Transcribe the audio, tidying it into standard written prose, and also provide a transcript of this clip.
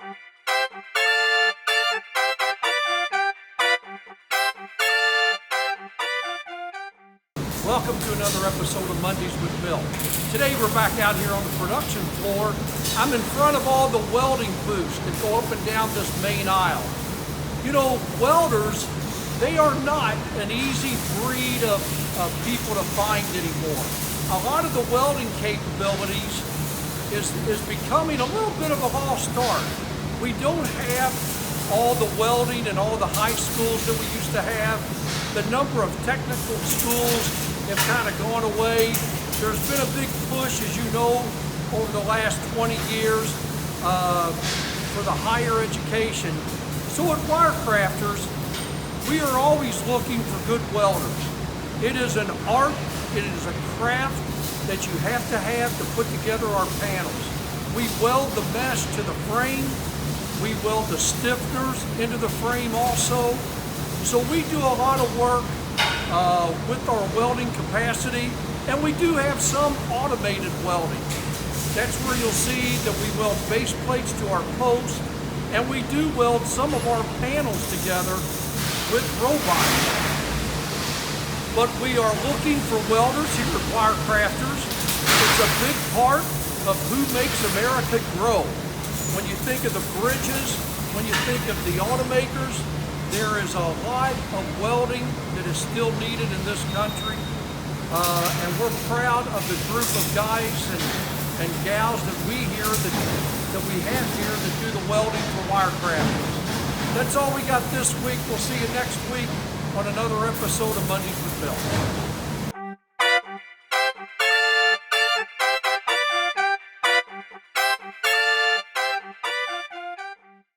Welcome to another episode of Mondays with Milt. Today we're back out here on the production floor. I'm in front of all the welding booths that go up and down this main aisle. You know, welders, they are not an easy breed of people to find anymore. A lot of the welding capabilities is becoming a little bit of a lost art. We don't have all the welding and all the high schools that we used to have. The number of technical schools have kind of gone away. There's been a big push, as you know, over the last 20 years for the higher education. So at WireCrafters, we are always looking for good welders. It is an art, it is a craft that you have to put together our panels. We weld the mesh to the frame. We weld the stiffeners into the frame also. So we do a lot of work with our welding capacity, and we do have some automated welding. That's where you'll see that we weld base plates to our posts, and we do weld some of our panels together with robots. But we are looking for welders here at WireCrafters. It's a big part of who makes America grow. When you think of the bridges, when you think of the automakers, there is a lot of welding that is still needed in this country, and we're proud of the group of guys and gals that we have here that do the welding for WireCrafters. That's all we got this week. We'll see you next week on another episode of Mondays with Milt.